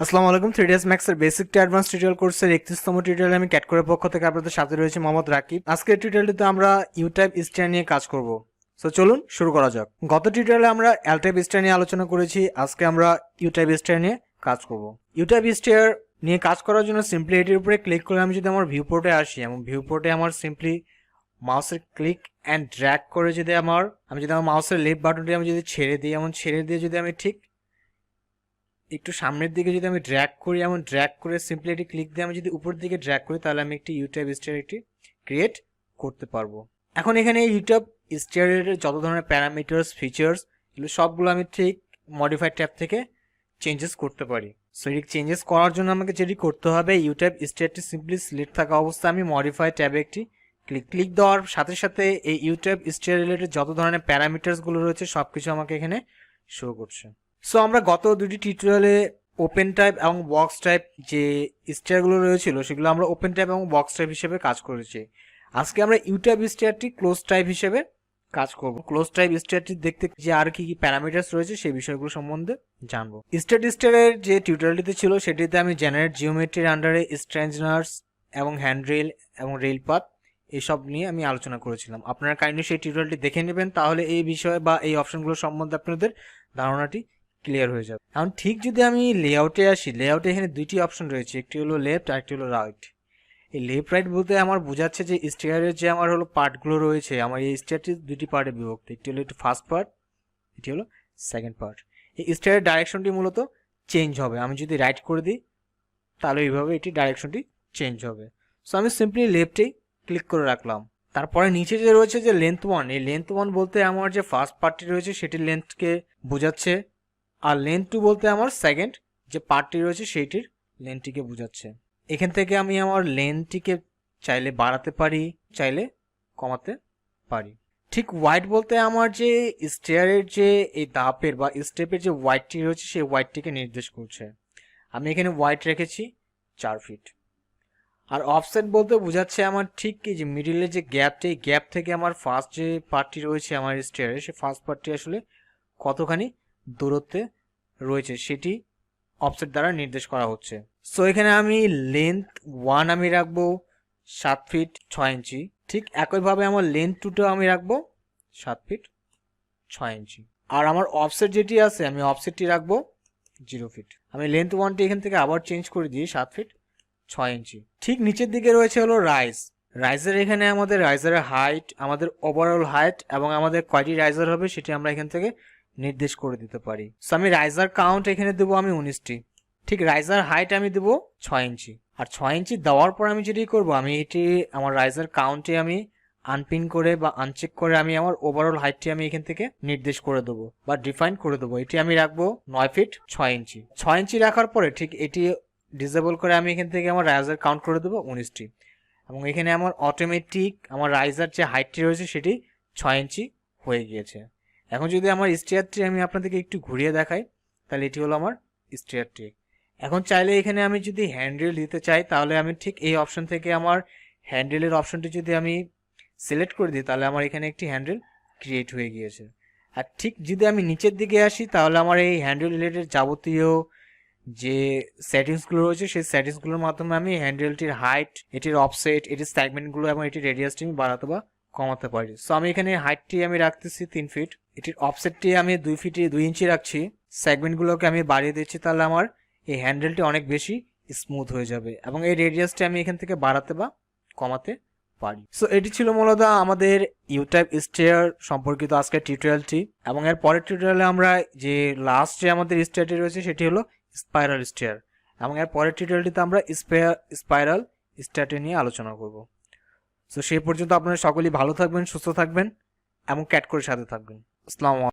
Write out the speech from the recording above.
আসসালামু আলাইকুম। 3ds Max এর বেসিক টু অ্যাডভান্স টিউটোরিয়াল কোর্সের 31তম টিউটোরিয়ালে আমি ক্যাট কোরের পক্ষ থেকে আপনাদের সাথে রয়েছে মোহাম্মদ রাকিব। আজকের টিউটোরিয়ালটিতে আমরা ইউ টাইপ স্টার নিয়ে কাজ করব। সো চলুন শুরু করা যাক। গত টিউটোরিয়ালে আমরা এল টাইপ স্টার নিয়ে আলোচনা করেছি, আজকে আমরা ইউ টাইপ স্টার নিয়ে কাজ করব। ইউ টাইপ স্টার নিয়ে কাজ করার জন্য সিম্পলি এটির উপরে ক্লিক করে আমি যদি আমার ভিউ পোর্টে আসি এবং ভিউ পোর্টে আমার সিম্পলি মাউসের ক্লিক অ্যান্ড ড্র্যাগ করে যদি আমি যদি আমার মাউসের লেফট বাটনটি আমি যদি ছেড়ে দিই, এমন ছেড়ে দিয়ে যদি আমি ঠিক একটু সামনের দিকে যদি আমি ড্র্যাগ করি, এমন ড্র্যাগ করে সিম্পলি এটি ক্লিক দিয়ে আমি যদি উপরের দিকে ড্র্যাগ করি, তাহলে আমি একটি ইউটিউব স্টার একটি ক্রিয়েট করতে পারবো। এখন এখানে ইউটিউব স্টারের যত ধরনের প্যারামিটার্স ফিচার্স এগুলো সবগুলো আমি ঠিক মডিফাই ট্যাব থেকে চেঞ্জেস করতে পারি। সো এই চেঞ্জেস করার জন্য আমাকে যেটি করতে হবে, ইউটিউব স্টারটি সিম্পলি সিলেক্ট থাকা অবস্থায় আমি মডিফাই ট্যাবে একটি ক্লিক দেওয়ার সাথে সাথে এই ইউটিউব স্টার রিলেটেড যত ধরনের প্যারামিটার্সগুলো রয়েছে সব কিছু আমাকে এখানে শো করছে। সো আমরা গত দুটি টিউটোরিয়ালে ওপেন টাইপ এবং বক্স টাইপ যে স্টারগুলো রয়েছিল সেগুলো আমরা ওপেন টাইপ এবং বক্স টাইপ হিসেবে কাজ করেছি। আজকে আমরা ইউটাইপ স্টারটি ক্লোজ টাইপ হিসেবে কাজ করব। ক্লোজ টাইপ স্টারটি দেখতে যে আর কি কি প্যারামিটার্স রয়েছে সেই বিষয়গুলো সম্বন্ধে জানবো। স্টারের যে টিউটোরিয়ালটিতে ছিল সেটিতে আমি জেনারেট জিওমেট্রির আন্ডারে স্ট্রেঞ্জনার্স এবং হ্যান্ডরেল এবং রেল পাথ এসব নিয়ে আমি আলোচনা করেছিলাম। আপনারা কাইন্ডলি সেই টিউটোরিয়ালটি দেখে নেবেন, তাহলে এই বিষয় বা এই অপশনগুলো সম্বন্ধে আপনাদের ধারণাটি ক্লিয়ার হয়ে যাবে। এখন ঠিক যদি আমি লেআউটে আসি, লেআউটে এখানে দুইটি অপশন রয়েছে, একটি হলো লেফট আর একটি হলো রাইট। এই লেফট রাইট বলতে আমার বোঝাচ্ছে যে স্টেয়ারের যে আমার হলো পার্টগুলো রয়েছে, আমার এই স্টেয়ারটি দুটি পার্টে বিভক্ত, একটি হলো একটু ফার্স্ট পার্ট, এটি হলো সেকেন্ড পার্ট। এই স্টেয়ারের ডাইরেকশনটি মূলত চেঞ্জ হবে। আমি যদি রাইট করে দিই তাহলে এইভাবে এটি ডাইরেকশনটি চেঞ্জ হবে। সো আমি সিম্পলি লেফটেই ক্লিক করে রাখলাম। তারপরে নিচে যে রয়েছে যে লেন্থ ওয়ান, এই লেন্থ ওয়ান বলতে আমার যে ফার্স্ট পার্টটি রয়েছে সেটির লেন্থকে বোঝাচ্ছে, আর লেন্থ টু বলতে আমার সেকেন্ড যে পার্টটি রয়েছে সেইটির লেন্থটিকে বোঝাচ্ছে। এখান থেকে আমি আমার লেন্থটিকে চাইলে বাড়াতে পারি, চাইলে কমাতে পারি। ঠিক হোয়াইট বলতে আমার যে স্টেয়ারের যে এই ধাপের বা স্টেপের যে হোয়াইটটি রয়েছে সেই হোয়াইটটিকে নির্দেশ করছে। আমি এখানে হোয়াইট রেখেছি 4 ফিট। আর অফসেট বলতে বোঝাচ্ছে আমার ঠিক এই যে মিডিলের যে গ্যাপটি, এই গ্যাপ থেকে আমার ফার্স্ট যে পার্টটি রয়েছে আমার স্টেয়ারে, সেই ফার্স্ট পার্টটি আসলে কতখানি দূরত্বে রয়েছে সেটি অফসেট দ্বারা নির্দেশ করা হচ্ছে। সো এখানে আমি লেন্থ 1 আমি রাখবো 7 ফিট 6 ইঞ্চি। ঠিক একইভাবে আমার লেন্থ 2টা আমি রাখবো 7 ফিট 6 ইঞ্চি। আর আমার অফসেট যেটি আছে আমি অফসেটটি রাখবো 0 ফিট। আমি লেন্থ 1টি এখান থেকে আবার চেঞ্জ করে দিই 7 ফিট 6 ইঞ্চি। ঠিক নিচের দিকে রয়েছে হলো রাইজের এখানে আমাদের রাইজারের হাইট, আমাদের ওভারঅল হাইট এবং আমাদের কয়টি রাইজার হবে সেটি আমরা এখান থেকে নির্দেশ করে দিতে পারি। সো আমি রাইজার কাউন্ট এখানে দেবো আমি 19টি। ঠিক রাইজার হাইট আমি দেবো 6 ইঞ্চি। আর 6 ইঞ্চি দেওয়ার পর আমি যেটি করবো, আমি এটি আমার রাইজার কাউন্টে আমি আনপিন করে বা আনচেক করে আমি আমার ওভারঅল হাইটটি আমি এখান থেকে নির্দেশ করে দেবো বা ডিফাইন করে দেবো। এটি আমি রাখবো 9 ফিট 6 ইঞ্চি। 6 ইঞ্চি রাখার পরে ঠিক এটি ডিসেবল করে আমি এখান থেকে আমার রাইজার কাউন্ট করে দেবো 19টি। এবং এখানে আমার অটোমেটিক আমার রাইজার যে হাইটটি রয়েছে সেটি 6 ইঞ্চি হয়ে গিয়েছে। এখন যদি আমার স্টেয়ারটি আমি আপনাদেরকে একটু ঘুরিয়ে দেখাই, তাহলে এটি হলো আমার স্টেয়ারটি। এখন চাইলে এখানে আমি যদি হ্যান্ডেল দিতে চাই, তাহলে আমি ঠিক এই অপশন থেকে আমার হ্যান্ডেলের অপশনটি যদি আমি সিলেক্ট করে দিই, তাহলে আমার এখানে একটি হ্যান্ডেল ক্রিয়েট হয়ে গিয়েছে। আর ঠিক যদি আমি নিচের দিকে আসি, তাহলে আমার এই হ্যান্ডেল রিলেটেড যাবতীয় যে সেটিংসগুলো রয়েছে সেই সেটিংসগুলোর মাধ্যমে আমি হ্যান্ডেলটির হাইট, এটির অফসেট, এটির সেগমেন্টগুলো এবং এটির রেডিয়াসটি আমি বাড়াতে বা কমাতে পারি। সো আমি এখানে হাইটটি আমি রাখতেছি 3 ফিট, এটির অফসেটটি আমি 2 ইঞ্চি রাখছি, সেগমেন্টগুলোকে আমি বাড়িয়ে দিচ্ছি, তাহলে আমার এই হ্যান্ডেলটি অনেক বেশি স্মুথ হয়ে যাবে এবং এই রেডিয়াসটি আমি এখান থেকে বাড়াতে বা কমাতে পারি। সো এটি ছিল মূলত আমাদের ইউটাইপ স্টেয়ার সম্পর্কিত আজকের টিউটোরিয়ালটি। এবং এর পরের টিউটোরিয়ালে আমরা যে লাস্ট যে আমাদের স্টেয়ারটি রয়েছে সেটি হলো স্পাইরাল স্টেয়ার, এবং এর পরের টিউটোরিয়ালটিতে আমরা স্পাইরাল স্টেয়ারটি নিয়ে আলোচনা করব। সো সেই পর্যন্ত আপনারা সকলেই ভালো থাকবেন, সুস্থ থাকবেন এবং ক্যাট করে সাথে থাকবেন। আসসালামু আলাইকুম।